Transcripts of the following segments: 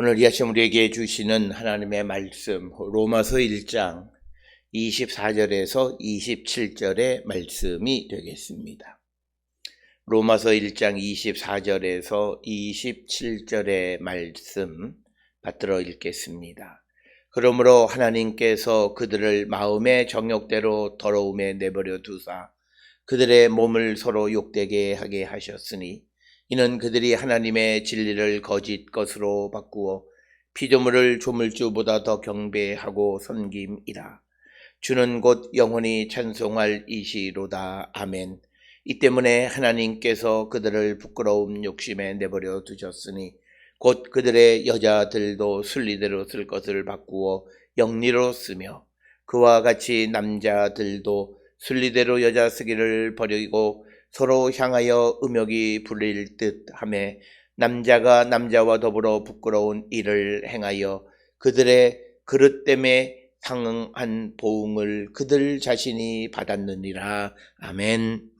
오늘 이 아침 우리에게 주시는 하나님의 말씀, 로마서 1장 24절에서 27절의 말씀이 되겠습니다. 로마서 1장 24절에서 27절의 말씀 받들어 읽겠습니다. 그러므로 하나님께서 그들을 마음의 정욕대로 더러움에 내버려 두사 그들의 몸을 서로 욕되게 하게 하셨으니 이는 그들이 하나님의 진리를 거짓 것으로 바꾸어 피조물을 조물주보다 더 경배하고 섬김이라. 주는 곧 영원히 찬송할 이시로다. 아멘. 이 때문에 하나님께서 그들을 부끄러움 욕심에 내버려 두셨으니 곧 그들의 여자들도 순리대로 쓸 것을 바꾸어 영리로 쓰며 그와 같이 남자들도 순리대로 여자 쓰기를 버리고 서로 향하여 음욕이 불릴 듯 하매 남자가 남자와 더불어 부끄러운 일을 행하여 그들의 그릇됨에 상응한 보응을 그들 자신이 받았느니라. 아멘.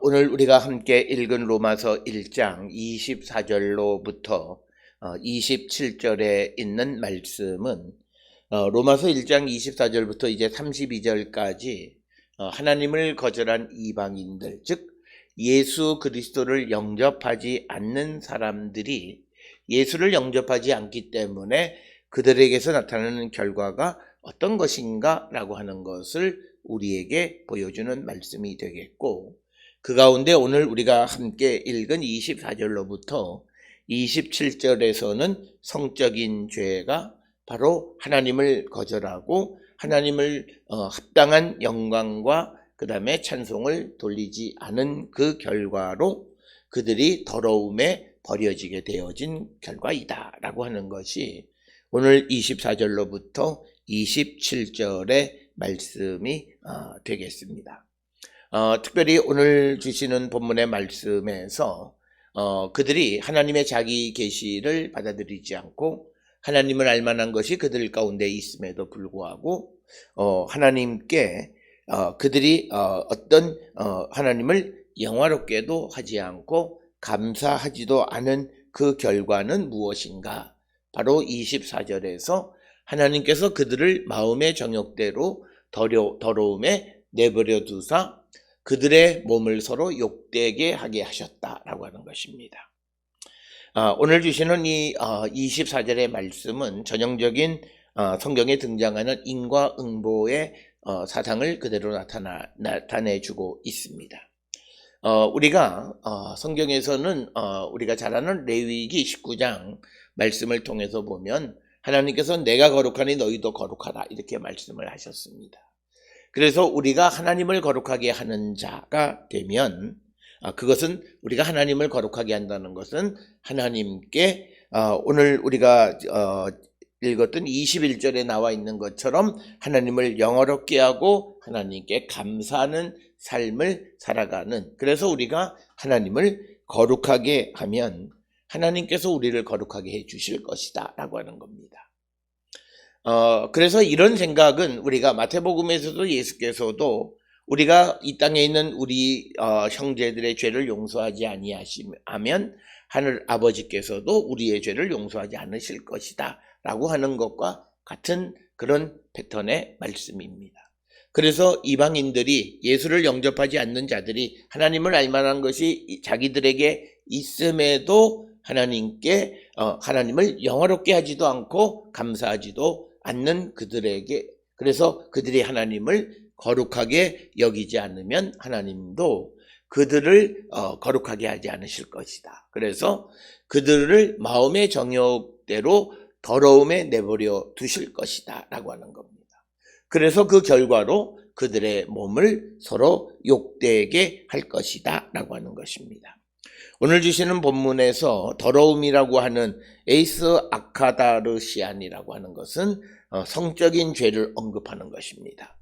오늘 우리가 함께 읽은 로마서 1장 24절로부터 27절에 있는 말씀은 로마서 1장 24절부터 이제 32절까지 하나님을 거절한 이방인들, 즉 예수 그리스도를 영접하지 않는 사람들이 예수를 영접하지 않기 때문에 그들에게서 나타나는 결과가 어떤 것인가 라고 하는 것을 우리에게 보여주는 말씀이 되겠고, 그 가운데 오늘 우리가 함께 읽은 24절로부터 27절에서는 성적인 죄가 바로 하나님을 거절하고 하나님을 합당한 영광과 그 다음에 찬송을 돌리지 않은 그 결과로 그들이 더러움에 버려지게 되어진 결과이다 라고 하는 것이 오늘 24절로부터 27절의 말씀이 되겠습니다. 특별히 오늘 주시는 본문의 말씀에서 그들이 하나님의 자기 계시를 받아들이지 않고 하나님을 알만한 것이 그들 가운데 있음에도 불구하고 하나님께 그들이 어떤 하나님을 영화롭게도 하지 않고 감사하지도 않은 그 결과는 무엇인가? 바로 24절에서 하나님께서 그들을 마음의 정욕대로 더러움에 내버려 두사 그들의 몸을 서로 욕되게 하게 하셨다라고 하는 것입니다. 오늘 주시는 이 24절의 말씀은 전형적인 성경에 등장하는 인과응보의 사상을 그대로 나타내주고 있습니다. 우리가 성경에서는 우리가 잘 아는 레위기 19장 말씀을 통해서 보면 하나님께서 내가 거룩하니 너희도 거룩하라 이렇게 말씀을 하셨습니다. 그래서 우리가 하나님을 거룩하게 하는 자가 되면 그것은 우리가 하나님을 거룩하게 한다는 것은 하나님께 오늘 우리가 읽었던 21절에 나와 있는 것처럼 하나님을 영화롭게 하고 하나님께 감사하는 삶을 살아가는, 그래서 우리가 하나님을 거룩하게 하면 하나님께서 우리를 거룩하게 해 주실 것이다 라고 하는 겁니다. 그래서 이런 생각은 우리가 마태복음에서도 예수께서도 우리가 이 땅에 있는 우리 형제들의 죄를 용서하지 아니하시면 하늘 아버지께서도 우리의 죄를 용서하지 않으실 것이다 라고 하는 것과 같은 그런 패턴의 말씀입니다. 그래서 이방인들이 예수를 영접하지 않는 자들이 하나님을 알만한 것이 자기들에게 있음에도 하나님을 영화롭게 하지도 않고 감사하지도 않는 그들에게, 그래서 그들이 하나님을 거룩하게 여기지 않으면 하나님도 그들을 거룩하게 하지 않으실 것이다. 그래서 그들을 마음의 정욕대로 더러움에 내버려 두실 것이다 라고 하는 겁니다. 그래서 그 결과로 그들의 몸을 서로 욕되게 할 것이다 라고 하는 것입니다. 오늘 주시는 본문에서 더러움이라고 하는 에이스 아카다르시안이라고 하는 것은 성적인 죄를 언급하는 것입니다.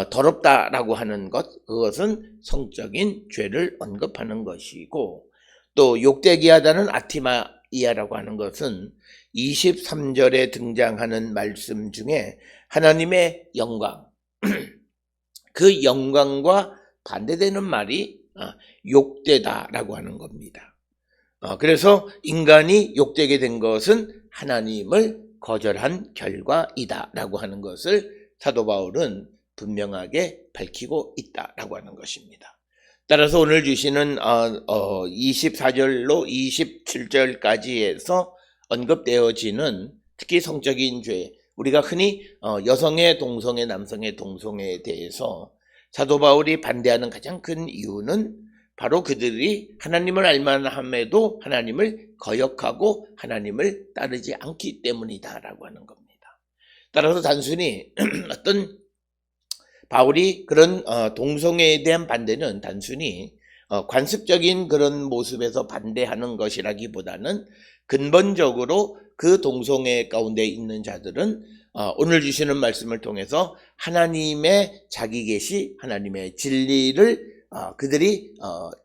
더럽다라고 하는 것, 그것은 성적인 죄를 언급하는 것이고, 또 욕되게 하다는 아티마이아라고 하는 것은 23절에 등장하는 말씀 중에 하나님의 영광, 그 영광과 반대되는 말이 욕되다라고 하는 겁니다. 그래서 인간이 욕되게 된 것은 하나님을 거절한 결과이다라고 하는 것을 사도 바울은 분명하게 밝히고 있다라고 하는 것입니다. 따라서 오늘 주시는 24절로 27절까지에서 언급되어지는 특히 성적인 죄, 우리가 흔히 여성의 동성애, 남성의 동성애에 대해서 사도 바울이 반대하는 가장 큰 이유는 바로 그들이 하나님을 알만함에도 하나님을 거역하고 하나님을 따르지 않기 때문이다라고 하는 겁니다. 따라서 단순히 어떤 바울이 그런 동성애에 대한 반대는 단순히 관습적인 그런 모습에서 반대하는 것이라기보다는 근본적으로 그 동성애 가운데 있는 자들은 오늘 주시는 말씀을 통해서 하나님의 자기 계시, 하나님의 진리를 그들이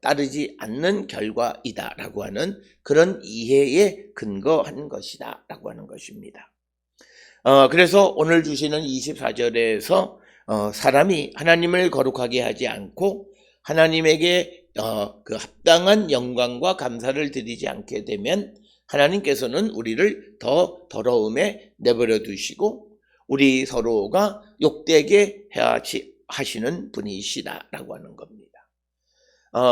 따르지 않는 결과이다라고 하는 그런 이해에 근거한 것이다라고 하는 것입니다. 그래서 오늘 주시는 24절에서 사람이 하나님을 거룩하게 하지 않고 하나님에게 그 합당한 영광과 감사를 드리지 않게 되면 하나님께서는 우리를 더 더러움에 내버려 두시고 우리 서로가 욕되게 하시는 분이시다라고 하는 겁니다.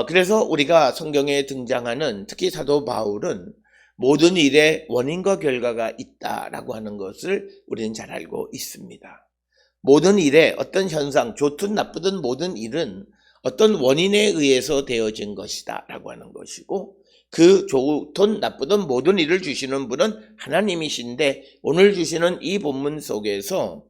그래서 우리가 성경에 등장하는 특히 사도 바울은 모든 일에 원인과 결과가 있다라고 하는 것을 우리는 잘 알고 있습니다. 모든 일에 어떤 현상, 좋든 나쁘든 모든 일은 어떤 원인에 의해서 되어진 것이다 라고 하는 것이고 그 좋든 나쁘든 모든 일을 주시는 분은 하나님이신데 오늘 주시는 이 본문 속에서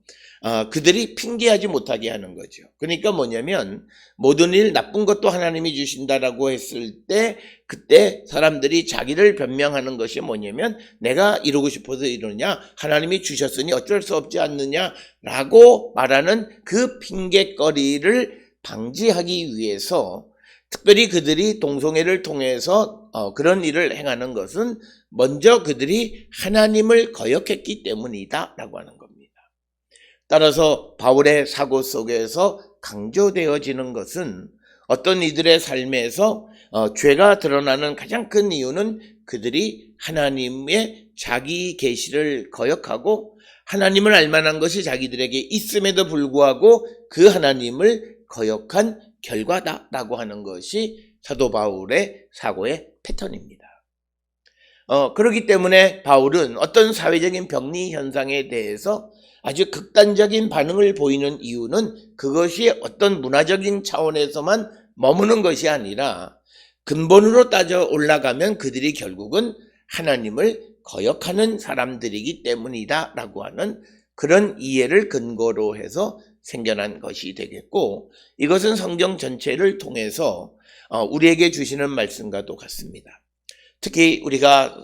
그들이 핑계하지 못하게 하는 거죠. 그러니까 뭐냐면 모든 일 나쁜 것도 하나님이 주신다라고 했을 때 그때 사람들이 자기를 변명하는 것이 뭐냐면 내가 이루고 싶어서 이러냐 하나님이 주셨으니 어쩔 수 없지 않느냐라고 말하는 그 핑계거리를 방지하기 위해서 특별히 그들이 동성애를 통해서 그런 일을 행하는 것은 먼저 그들이 하나님을 거역했기 때문이다 라고 하는 겁니다. 따라서 바울의 사고 속에서 강조되어지는 것은 어떤 이들의 삶에서 죄가 드러나는 가장 큰 이유는 그들이 하나님의 자기 계시를 거역하고 하나님을 알만한 것이 자기들에게 있음에도 불구하고 그 하나님을 거역한 결과다라고 하는 것이 사도 바울의 사고의 패턴입니다. 그렇기 때문에 바울은 어떤 사회적인 병리 현상에 대해서 아주 극단적인 반응을 보이는 이유는 그것이 어떤 문화적인 차원에서만 머무는 것이 아니라 근본으로 따져 올라가면 그들이 결국은 하나님을 거역하는 사람들이기 때문이다 라고 하는 그런 이해를 근거로 해서 생겨난 것이 되겠고 이것은 성경 전체를 통해서 우리에게 주시는 말씀과도 같습니다. 특히 우리가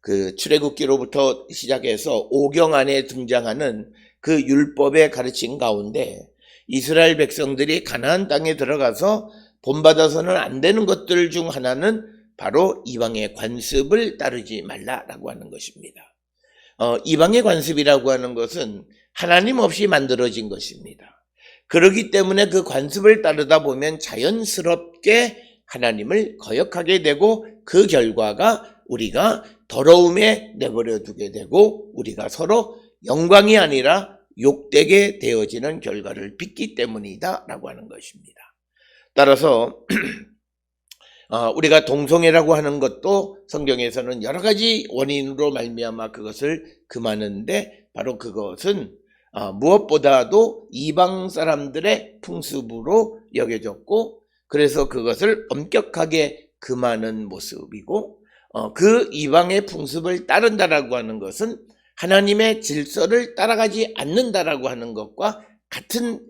그 출애굽기로부터 시작해서 오경 안에 등장하는 그 율법의 가르침 가운데 이스라엘 백성들이 가나안 땅에 들어가서 본받아서는 안 되는 것들 중 하나는 바로 이방의 관습을 따르지 말라라고 하는 것입니다. 이방의 관습이라고 하는 것은 하나님 없이 만들어진 것입니다. 그렇기 때문에 그 관습을 따르다 보면 자연스럽게 하나님을 거역하게 되고 그 결과가 우리가 더러움에 내버려 두게 되고 우리가 서로 영광이 아니라 욕되게 되어지는 결과를 빚기 때문이다 라고 하는 것입니다. 따라서 우리가 동성애라고 하는 것도 성경에서는 여러 가지 원인으로 말미암아 그것을 금하는데 바로 그것은 무엇보다도 이방 사람들의 풍습으로 여겨졌고 그래서 그것을 엄격하게 금하는 모습이고 그 이방의 풍습을 따른다라고 하는 것은 하나님의 질서를 따라가지 않는다라고 하는 것과 같은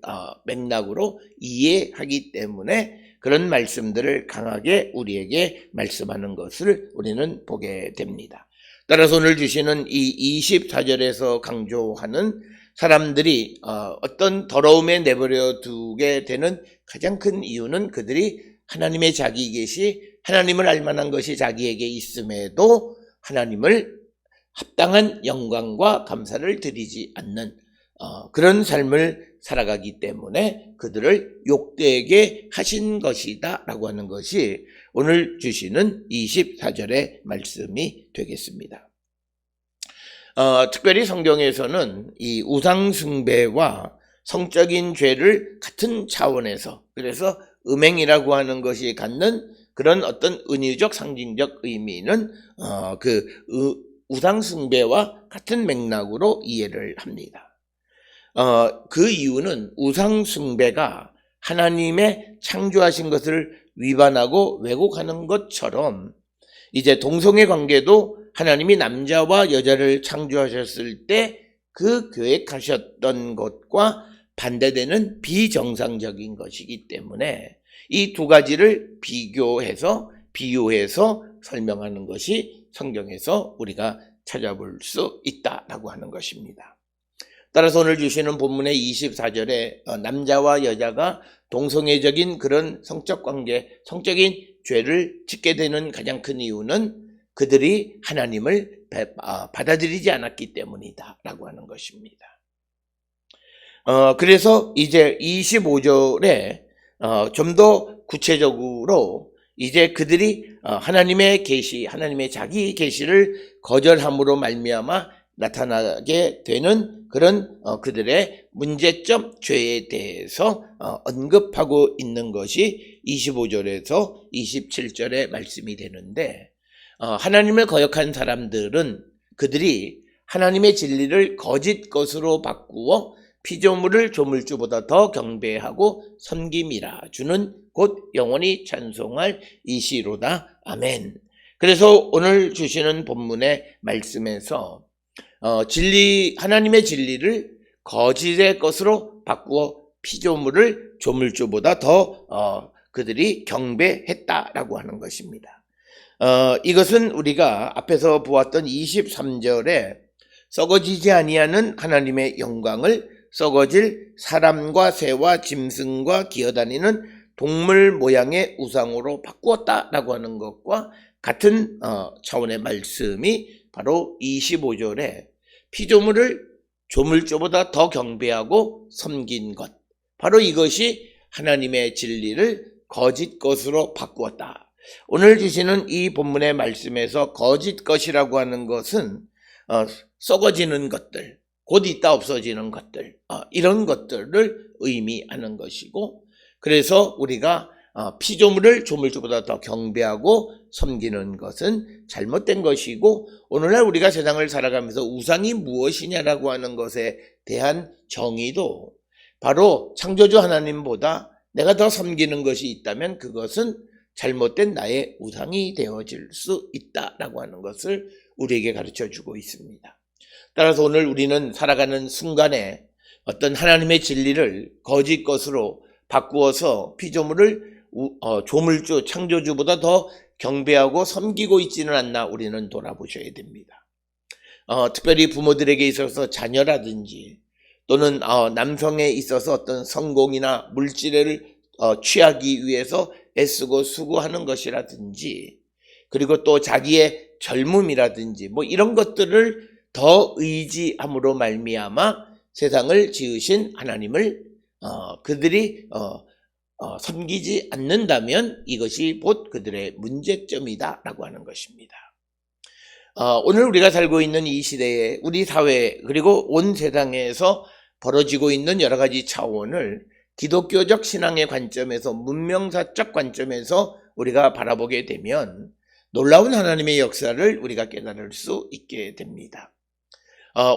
맥락으로 이해하기 때문에 그런 말씀들을 강하게 우리에게 말씀하는 것을 우리는 보게 됩니다. 따라서 오늘 주시는 이 24절에서 강조하는 사람들이 어떤 더러움에 내버려 두게 되는 가장 큰 이유는 그들이 하나님의 자기 계시, 하나님을 알만한 것이 자기에게 있음에도 하나님을 합당한 영광과 감사를 드리지 않는 그런 삶을 살아가기 때문에 그들을 욕되게 하신 것이다 라고 하는 것이 오늘 주시는 24절의 말씀이 되겠습니다. 특별히 성경에서는 이 우상숭배와 성적인 죄를 같은 차원에서, 그래서 음행이라고 하는 것이 갖는 그런 어떤 은유적 상징적 의미는 우상숭배와 같은 맥락으로 이해를 합니다. 그 이유는 우상숭배가 하나님의 창조하신 것을 위반하고 왜곡하는 것처럼 이제 동성애 관계도 하나님이 남자와 여자를 창조하셨을 때 그 계획하셨던 것과 반대되는 비정상적인 것이기 때문에 이 두 가지를 비교해서 비유해서 설명하는 것이 성경에서 우리가 찾아볼 수 있다라고 하는 것입니다. 따라서 오늘 주시는 본문의 24절에 남자와 여자가 동성애적인 그런 성적 관계, 성적인 죄를 짓게 되는 가장 큰 이유는 그들이 하나님을 받아들이지 않았기 때문이다 라고 하는 것입니다. 그래서 이제 25절에 좀 더 구체적으로 이제 그들이 하나님의 계시, 하나님의 자기 계시를 거절함으로 말미암아 나타나게 되는 그런 그들의 문제점, 죄에 대해서 언급하고 있는 것이 25절에서 27절의 말씀이 되는데, 하나님을 거역한 사람들은 그들이 하나님의 진리를 거짓 것으로 바꾸어 피조물을 조물주보다 더 경배하고 섬김이라. 주는 곧 영원히 찬송할 이시로다. 아멘. 그래서 오늘 주시는 본문의 말씀에서 하나님의 진리를 거짓의 것으로 바꾸어 피조물을 조물주보다 더 그들이 경배했다라고 하는 것입니다. 이것은 우리가 앞에서 보았던 23절에 썩어지지 아니하는 하나님의 영광을 썩어질 사람과 새와 짐승과 기어다니는 동물 모양의 우상으로 바꾸었다라고 하는 것과 같은 차원의 말씀이 바로 25절에 피조물을 조물주보다 더 경배하고 섬긴 것, 바로 이것이 하나님의 진리를 거짓 것으로 바꾸었다. 오늘 주시는 이 본문의 말씀에서 거짓 것이라고 하는 것은 썩어지는 것들, 곧 있다 없어지는 것들, 이런 것들을 의미하는 것이고, 그래서 우리가 피조물을 조물주보다 더 경배하고 섬기는 것은 잘못된 것이고, 오늘날 우리가 세상을 살아가면서 우상이 무엇이냐라고 하는 것에 대한 정의도 바로 창조주 하나님보다 내가 더 섬기는 것이 있다면 그것은 잘못된 나의 우상이 되어질 수 있다라고 하는 것을 우리에게 가르쳐주고 있습니다. 따라서 오늘 우리는 살아가는 순간에 어떤 하나님의 진리를 거짓 것으로 바꾸어서 피조물을 조물주, 창조주보다 더 경배하고 섬기고 있지는 않나 우리는 돌아보셔야 됩니다. 특별히 부모들에게 있어서 자녀라든지 또는 남성에 있어서 어떤 성공이나 물질을 취하기 위해서 애쓰고 수고하는 것이라든지, 그리고 또 자기의 젊음이라든지 뭐 이런 것들을 더 의지함으로 말미암아 세상을 지으신 하나님을 그들이 섬기지 않는다면 이것이 곧 그들의 문제점이다 라고 하는 것입니다. 오늘 우리가 살고 있는 이 시대에 우리 사회 그리고 온 세상에서 벌어지고 있는 여러 가지 차원을 기독교적 신앙의 관점에서, 문명사적 관점에서 우리가 바라보게 되면 놀라운 하나님의 역사를 우리가 깨달을 수 있게 됩니다.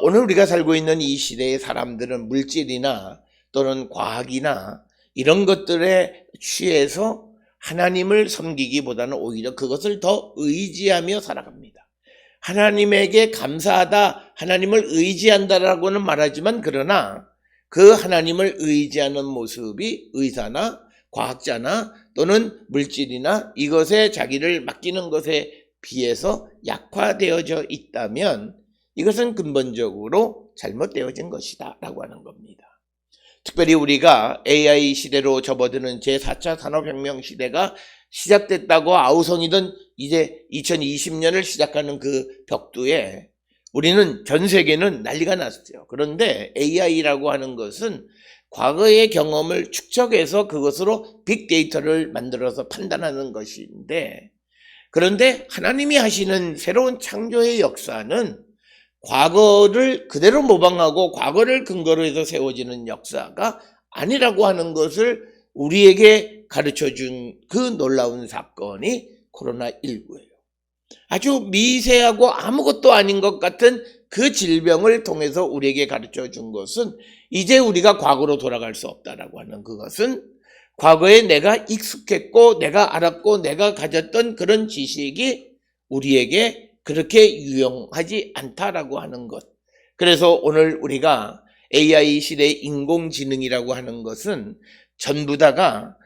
오늘 우리가 살고 있는 이 시대의 사람들은 물질이나 또는 과학이나 이런 것들에 취해서 하나님을 섬기기보다는 오히려 그것을 더 의지하며 살아갑니다. 하나님에게 감사하다, 하나님을 의지한다라고는 말하지만, 그러나 그 하나님을 의지하는 모습이 의사나 과학자나 또는 물질이나 이것에 자기를 맡기는 것에 비해서 약화되어져 있다면 이것은 근본적으로 잘못되어진 것이다 라고 하는 겁니다. 특별히 우리가 AI 시대로 접어드는 제4차 산업혁명 시대가 시작됐다고 아우성이던 이제 2020년을 시작하는 그 벽두에 우리는 전 세계는 난리가 났어요. 그런데 AI라고 하는 것은 과거의 경험을 축적해서 그것으로 빅데이터를 만들어서 판단하는 것인데, 그런데 하나님이 하시는 새로운 창조의 역사는 과거를 그대로 모방하고 과거를 근거로 해서 세워지는 역사가 아니라고 하는 것을 우리에게 가르쳐 준 그 놀라운 사건이 코로나19예요. 아주 미세하고 아무것도 아닌 것 같은 그 질병을 통해서 우리에게 가르쳐 준 것은 이제 우리가 과거로 돌아갈 수 없다라고 하는 그것은 과거에 내가 익숙했고 내가 알았고 내가 가졌던 그런 지식이 우리에게 그렇게 유용하지 않다라고 하는 것. 그래서 오늘 우리가 AI 시대의 인공지능이라고 하는 것은 전부 다가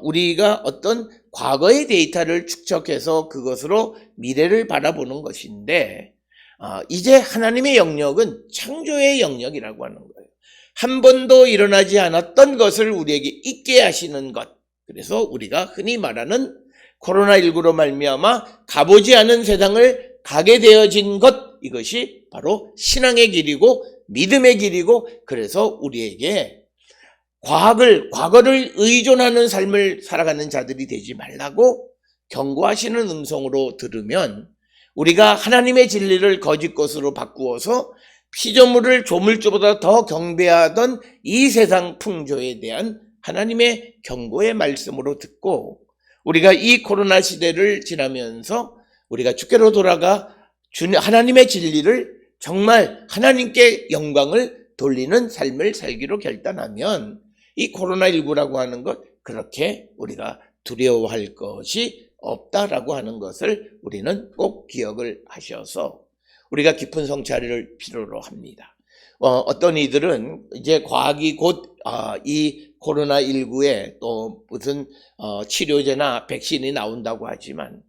우리가 어떤 과거의 데이터를 축적해서 그것으로 미래를 바라보는 것인데, 이제 하나님의 영역은 창조의 영역이라고 하는 거예요. 한 번도 일어나지 않았던 것을 우리에게 있게 하시는 것. 그래서 우리가 흔히 말하는 코로나19로 말미암아 가보지 않은 세상을 가게 되어진 것, 이것이 바로 신앙의 길이고 믿음의 길이고, 그래서 우리에게 과거를 의존하는 삶을 살아가는 자들이 되지 말라고 경고하시는 음성으로 들으면, 우리가 하나님의 진리를 거짓 것으로 바꾸어서 피조물을 조물주보다 더 경배하던 이 세상 풍조에 대한 하나님의 경고의 말씀으로 듣고, 우리가 이 코로나 시대를 지나면서 우리가 주께로 돌아가 하나님의 진리를 정말 하나님께 영광을 돌리는 삶을 살기로 결단하면 이 코로나19라고 하는 것 그렇게 우리가 두려워할 것이 없다라고 하는 것을 우리는 꼭 기억을 하셔서 우리가 깊은 성찰을 필요로 합니다. 어떤 이들은 이제 과학이 곧 이 코로나19에 또 무슨 치료제나 백신이 나온다고 하지만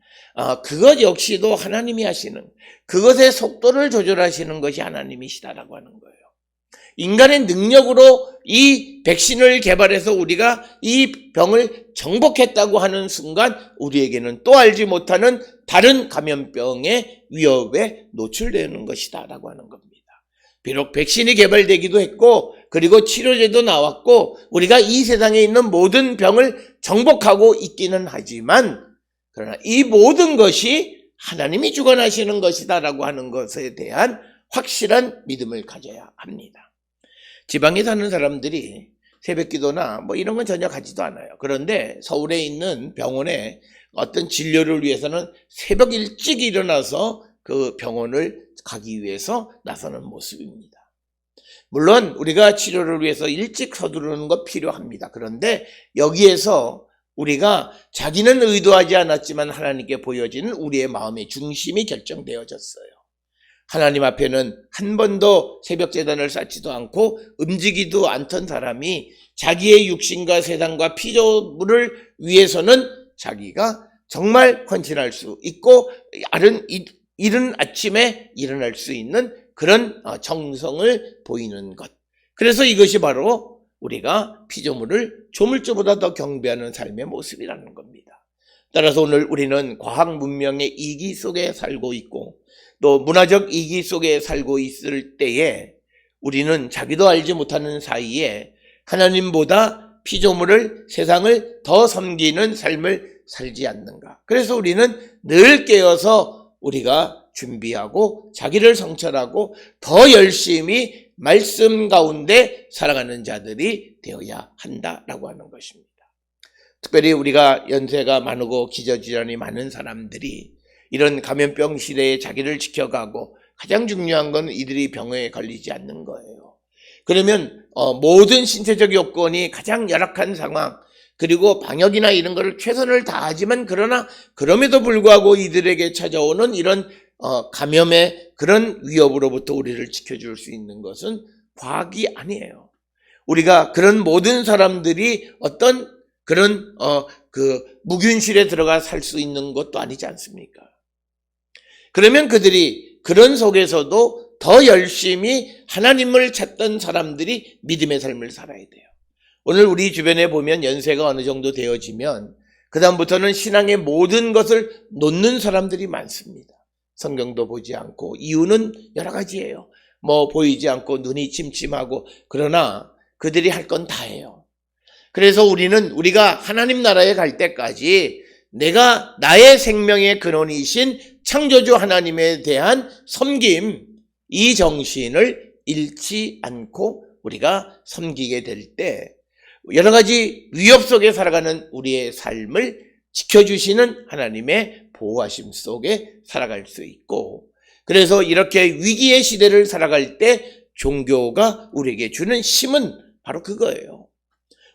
그것 역시도 하나님이 하시는, 그것의 속도를 조절하시는 것이 하나님이시다라고 하는 거예요. 인간의 능력으로 이 백신을 개발해서 우리가 이 병을 정복했다고 하는 순간 우리에게는 또 알지 못하는 다른 감염병의 위협에 노출되는 것이다라고 하는 겁니다. 비록 백신이 개발되기도 했고 그리고 치료제도 나왔고 우리가 이 세상에 있는 모든 병을 정복하고 있기는 하지만, 그러나 이 모든 것이 하나님이 주관하시는 것이다라고 하는 것에 대한 확실한 믿음을 가져야 합니다. 지방에 사는 사람들이 새벽기도나 뭐 이런 건 전혀 가지도 않아요. 그런데 서울에 있는 병원에 어떤 진료를 위해서는 새벽 일찍 일어나서 그 병원을 가기 위해서 나서는 모습입니다. 물론 우리가 치료를 위해서 일찍 서두르는 것 필요합니다. 그런데 여기에서 우리가 자기는 의도하지 않았지만 하나님께 보여지는 우리의 마음의 중심이 결정되어졌어요. 하나님 앞에는 한 번도 새벽 제단을 쌓지도 않고 움직이도 않던 사람이 자기의 육신과 세상과 피조물을 위해서는 자기가 정말 헌신할 수 있고 이른 아침에 일어날 수 있는 그런 정성을 보이는 것. 그래서 이것이 바로 우리가 피조물을 조물주보다 더 경배하는 삶의 모습이라는 겁니다. 따라서 오늘 우리는 과학 문명의 이기 속에 살고 있고 또 문화적 이기 속에 살고 있을 때에 우리는 자기도 알지 못하는 사이에 하나님보다 피조물을, 세상을 더 섬기는 삶을 살지 않는가. 그래서 우리는 늘 깨어서 우리가 준비하고 자기를 성찰하고 더 열심히 말씀 가운데 살아가는 자들이 되어야 한다라고 하는 것입니다. 특별히 우리가 연세가 많고 기저질환이 많은 사람들이 이런 감염병 시대에 자기를 지켜가고 가장 중요한 건 이들이 병에 걸리지 않는 거예요. 그러면 모든 신체적 요건이 가장 열악한 상황, 그리고 방역이나 이런 거를 최선을 다하지만 그러나 그럼에도 불구하고 이들에게 찾아오는 이런 감염의 그런 위협으로부터 우리를 지켜줄 수 있는 것은 과학이 아니에요. 우리가 그런 모든 사람들이 어떤 그런 무균실에 들어가 살 수 있는 것도 아니지 않습니까? 그러면 그들이 그런 속에서도 더 열심히 하나님을 찾던 사람들이 믿음의 삶을 살아야 돼요. 오늘 우리 주변에 보면 연세가 어느 정도 되어지면 그 다음부터는 신앙의 모든 것을 놓는 사람들이 많습니다. 성경도 보지 않고 이유는 여러 가지예요. 뭐 보이지 않고 눈이 침침하고 그러나 그들이 할 건 다 해요. 그래서 우리가 하나님 나라에 갈 때까지 내가 나의 생명의 근원이신 창조주 하나님에 대한 섬김, 이 정신을 잃지 않고 우리가 섬기게 될 때 여러 가지 위협 속에 살아가는 우리의 삶을 지켜주시는 하나님의 보호하심 속에 살아갈 수 있고, 그래서 이렇게 위기의 시대를 살아갈 때 종교가 우리에게 주는 힘은 바로 그거예요.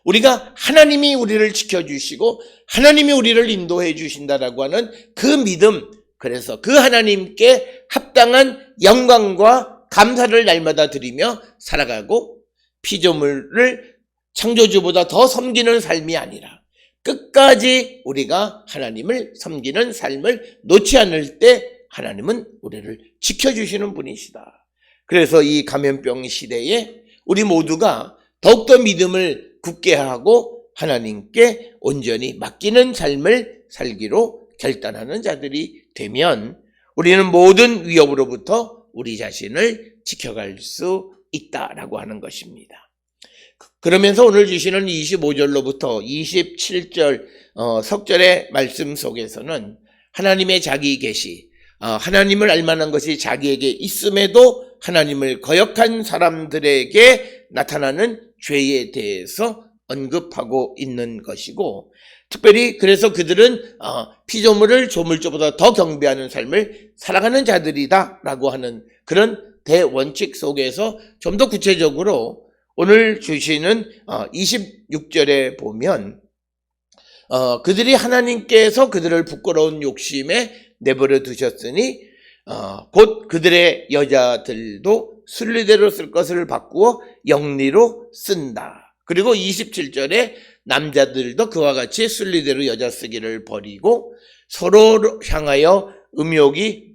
우리가 하나님이 우리를 지켜주시고 하나님이 우리를 인도해 주신다라고 하는 그 믿음, 그래서 그 하나님께 합당한 영광과 감사를 날마다 드리며 살아가고 피조물을 창조주보다 더 섬기는 삶이 아니라 끝까지 우리가 하나님을 섬기는 삶을 놓지 않을 때 하나님은 우리를 지켜주시는 분이시다. 그래서 이 감염병 시대에 우리 모두가 더욱더 믿음을 굳게 하고 하나님께 온전히 맡기는 삶을 살기로 결단하는 자들이 되면 우리는 모든 위협으로부터 우리 자신을 지켜갈 수 있다라고 하는 것입니다. 그러면서 오늘 주시는 25절로부터 27절 석절의 말씀 속에서는 하나님의 자기 계시, 하나님을 알만한 것이 자기에게 있음에도 하나님을 거역한 사람들에게 나타나는 죄에 대해서 언급하고 있는 것이고, 특별히 그래서 그들은 피조물을 조물주보다 더 경배하는 삶을 살아가는 자들이다라고 하는 그런 대원칙 속에서 좀 더 구체적으로 오늘 주시는 26절에 보면 그들이 하나님께서 그들을 부끄러운 욕심에 내버려 두셨으니 곧 그들의 여자들도 순리대로 쓸 것을 바꾸어 영리로 쓴다. 그리고 27절에 남자들도 그와 같이 순리대로 여자 쓰기를 버리고 서로 향하여 음욕이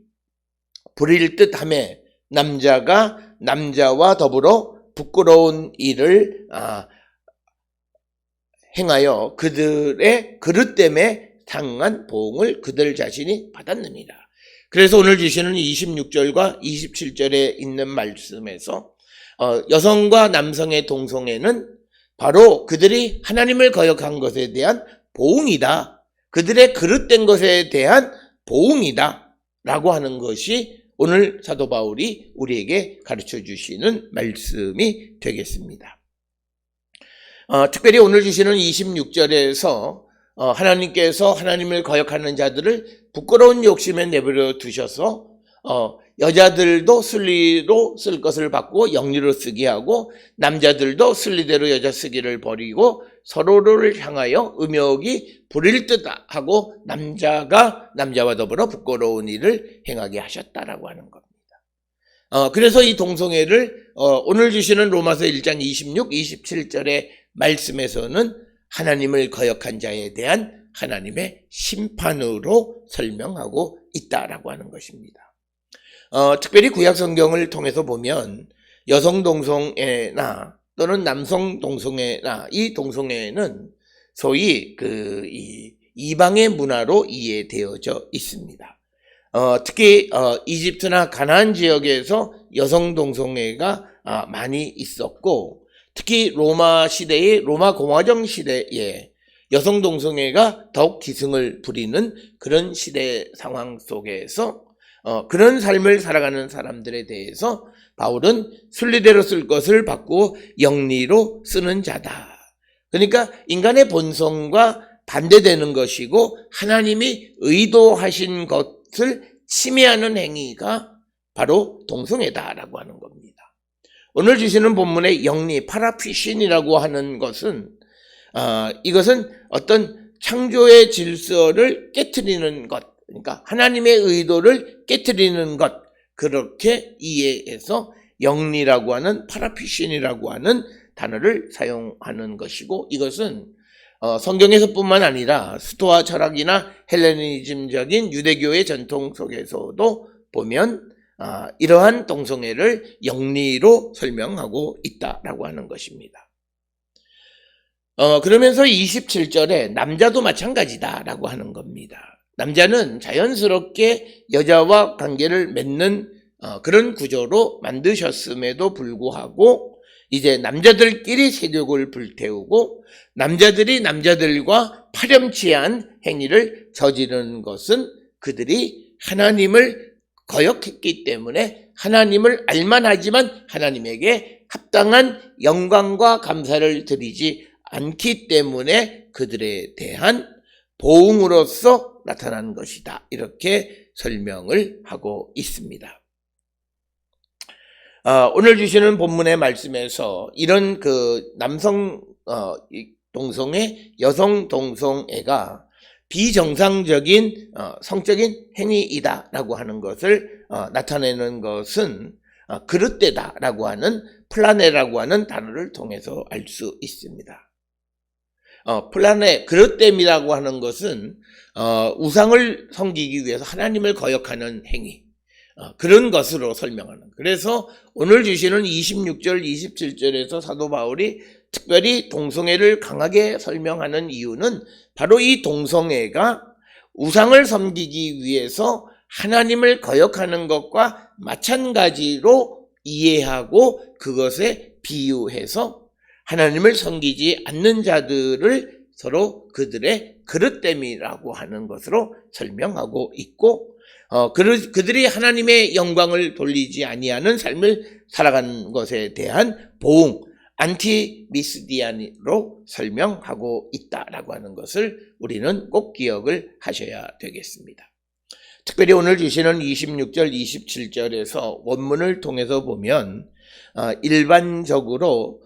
부릴 듯하며 남자가 남자와 더불어 부끄러운 일을 행하여 그들의 그릇 때문에 상한 보응을 그들 자신이 받았느니라. 그래서 오늘 주시는 26절과 27절에 있는 말씀에서 여성과 남성의 동성애는 바로 그들이 하나님을 거역한 것에 대한 보응이다. 그들의 그릇된 것에 대한 보응이다 라고 하는 것이 오늘 사도 바울이 우리에게 가르쳐 주시는 말씀이 되겠습니다. 특별히 오늘 주시는 26절에서 하나님께서 하나님을 거역하는 자들을 부끄러운 욕심에 내버려 두셔서 여자들도 순리로 쓸 것을 바꾸고 영리로 쓰게 하고 남자들도 순리대로 여자 쓰기를 버리고 서로를 향하여 음욕이 부릴 듯 하고 남자가 남자와 더불어 부끄러운 일을 행하게 하셨다라고 하는 겁니다. 그래서 이 동성애를 오늘 주시는 로마서 1장 26, 27절의 말씀에서는 하나님을 거역한 자에 대한 하나님의 심판으로 설명하고 있다라고 하는 것입니다. 특별히 구약 성경을 통해서 보면 여성 동성애나 또는 남성 동성애나 이 동성애는 소위 이방의 문화로 이해되어져 있습니다. 특히 이집트나 가나안 지역에서 여성 동성애가 많이 있었고, 특히 로마 시대의 로마 공화정 시대에 여성 동성애가 더욱 기승을 부리는 그런 시대 상황 속에서 그런 삶을 살아가는 사람들에 대해서 바울은 순리대로 쓸 것을 바꾸고 영리로 쓰는 자다. 그러니까 인간의 본성과 반대되는 것이고 하나님이 의도하신 것을 침해하는 행위가 바로 동성애다라고 하는 겁니다. 오늘 주시는 본문의 영리, 파라피신이라고 하는 것은 이것은 어떤 창조의 질서를 깨트리는 것, 그러니까 하나님의 의도를 깨트리는 것, 그렇게 이해해서 영리라고 하는 파라피신이라고 하는 단어를 사용하는 것이고, 이것은 성경에서뿐만 아니라 스토아 철학이나 헬레니즘적인 유대교의 전통 속에서도 보면 이러한 동성애를 영리로 설명하고 있다라고 하는 것입니다. 그러면서 27절에 남자도 마찬가지다라고 하는 겁니다. 남자는 자연스럽게 여자와 관계를 맺는 그런 구조로 만드셨음에도 불구하고 이제 남자들끼리 세력을 불태우고 남자들이 남자들과 파렴치한 행위를 저지르는 것은 그들이 하나님을 거역했기 때문에 하나님을 알만하지만 하나님에게 합당한 영광과 감사를 드리지 않기 때문에 그들에 대한 보응으로서 나타난 것이다. 이렇게 설명을 하고 있습니다. 오늘 주시는 본문의 말씀에서 이런 남성 동성애, 여성 동성애가 비정상적인 성적인 행위이다라고 하는 것을 나타내는 것은 그릇되다라고 하는 플라네라고 하는 단어를 통해서 알 수 있습니다. 플라네, 그릇됨이라고 하는 것은 우상을 섬기기 위해서 하나님을 거역하는 행위, 그런 것으로 설명하는. 그래서 오늘 주시는 26절, 27절에서 사도 바울이 특별히 동성애를 강하게 설명하는 이유는 바로 이 동성애가 우상을 섬기기 위해서 하나님을 거역하는 것과 마찬가지로 이해하고 그것에 비유해서 하나님을 섬기지 않는 자들을 서로 그들의 그릇됨이라고 하는 것으로 설명하고 있고, 그들이 하나님의 영광을 돌리지 아니하는 삶을 살아가는 것에 대한 보응, 안티미스디안으로 설명하고 있다라고 하는 것을 우리는 꼭 기억을 하셔야 되겠습니다. 특별히 오늘 주시는 26절, 27절에서 원문을 통해서 보면 일반적으로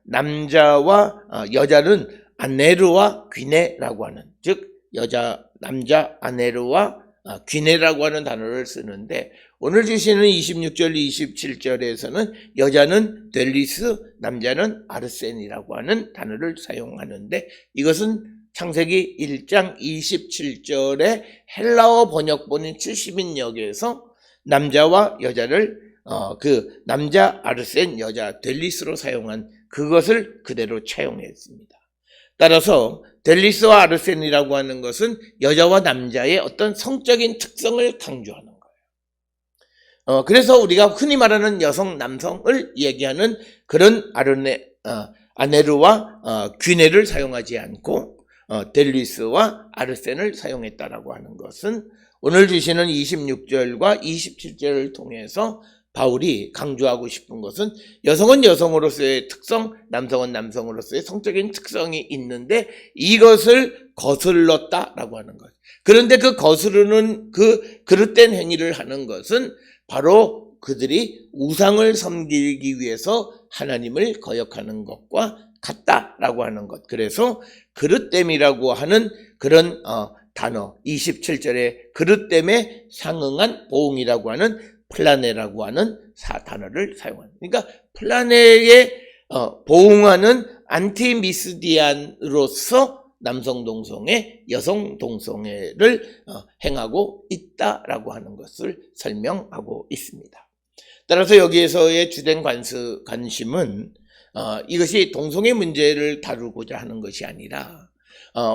남자와 여자는 아네르와 귀네라고 하는, 즉 남자 아네르와 귀네라고 하는 단어를 쓰는데, 오늘 주시는 26절, 27절에서는 여자는 델리스, 남자는 아르센이라고 하는 단어를 사용하는데, 이것은 창세기 1장 27절의 헬라어 번역본인 70인역에서 남자와 여자를 남자 아르센, 여자 델리스로 사용한 그것을 그대로 차용했습니다. 따라서 델리스와 아르센이라고 하는 것은 여자와 남자의 어떤 성적인 특성을 강조하는 거예요. 그래서 우리가 흔히 말하는 여성, 남성을 얘기하는 그런 아네르와 귀네를 사용하지 않고 델리스와 아르센을 사용했다라고 하는 것은 오늘 주시는 26절과 27절을 통해서 바울이 강조하고 싶은 것은 여성은 여성으로서의 특성, 남성은 남성으로서의 성적인 특성이 있는데 이것을 거슬렀다라고 하는 것. 그런데 그 거스르는 그릇된 행위를 하는 것은 바로 그들이 우상을 섬기기 위해서 하나님을 거역하는 것과 같다라고 하는 것. 그래서 그릇됨이라고 하는 그런 단어 27절에 그릇됨에 상응한 보응이라고 하는 플라네라고 하는 단어를 사용합니다. 그러니까 플라네에 보응하는 안티미스디안으로서 남성 동성애, 여성 동성애를 행하고 있다라고 하는 것을 설명하고 있습니다. 따라서 여기에서의 주된 관심은 이것이 동성애 문제를 다루고자 하는 것이 아니라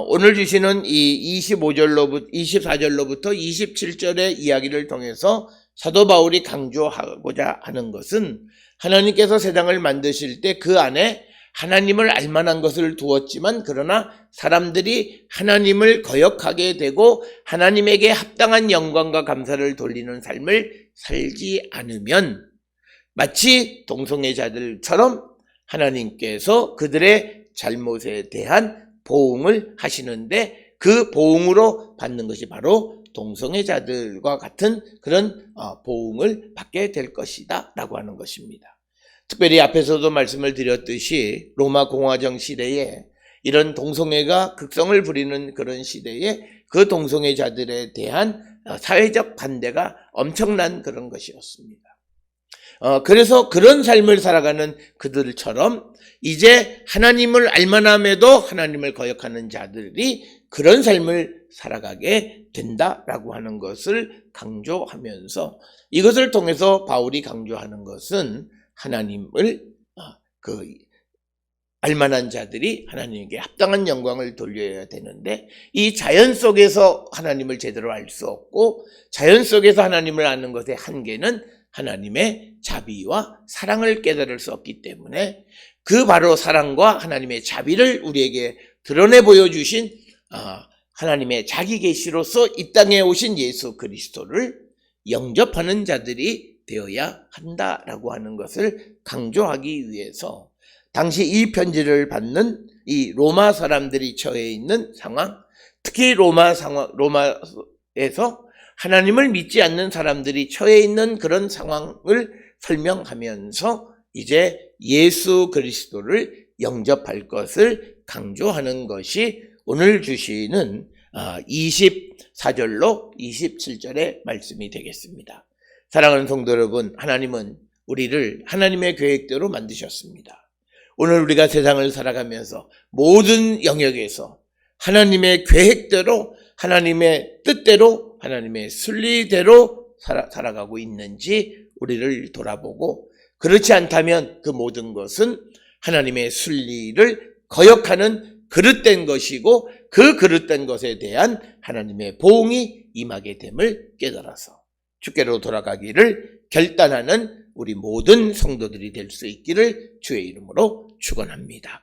오늘 주시는 이 24절로부터 27절의 이야기를 통해서 사도 바울이 강조하고자 하는 것은 하나님께서 세상을 만드실 때 그 안에 하나님을 알만한 것을 두었지만 그러나 사람들이 하나님을 거역하게 되고 하나님에게 합당한 영광과 감사를 돌리는 삶을 살지 않으면 마치 동성애자들처럼 하나님께서 그들의 잘못에 대한 보응을 하시는데 그 보응으로 받는 것이 바로 동성애자들과 같은 그런 보응을 받게 될 것이다 라고 하는 것입니다. 특별히 앞에서도 말씀을 드렸듯이 로마 공화정 시대에 이런 동성애가 극성을 부리는 그런 시대에 그 동성애자들에 대한 사회적 반대가 엄청난 그런 것이었습니다. 그래서 그런 삶을 살아가는 그들처럼 이제 하나님을 알만함에도 하나님을 거역하는 자들이 그런 삶을 살아가게 된다라고 하는 것을 강조하면서 이것을 통해서 바울이 강조하는 것은 하나님을 알만한 자들이 하나님께 합당한 영광을 돌려야 되는데 이 자연 속에서 하나님을 제대로 알 수 없고 자연 속에서 하나님을 아는 것의 한계는 하나님의 자비와 사랑을 깨달을 수 없기 때문에 그 바로 사랑과 하나님의 자비를 우리에게 드러내 보여주신 하나님의 자기 계시로서 이 땅에 오신 예수 그리스도를 영접하는 자들이 되어야 한다라고 하는 것을 강조하기 위해서 당시 이 편지를 받는 이 로마 사람들이 처해 있는 상황, 특히 로마에서 하나님을 믿지 않는 사람들이 처해 있는 그런 상황을 설명하면서 이제 예수 그리스도를 영접할 것을 강조하는 것이 오늘 주시는 24절로 27절의 말씀이 되겠습니다. 사랑하는 성도 여러분, 하나님은 우리를 하나님의 계획대로 만드셨습니다. 오늘 우리가 세상을 살아가면서 모든 영역에서 하나님의 계획대로, 하나님의 뜻대로, 하나님의 순리대로 살아가고 있는지 우리를 돌아보고, 그렇지 않다면 그 모든 것은 하나님의 순리를 거역하는 그릇된 것이고 그 그릇된 것에 대한 하나님의 보응이 임하게 됨을 깨달아서 주께로 돌아가기를 결단하는 우리 모든 성도들이 될 수 있기를 주의 이름으로 축원합니다.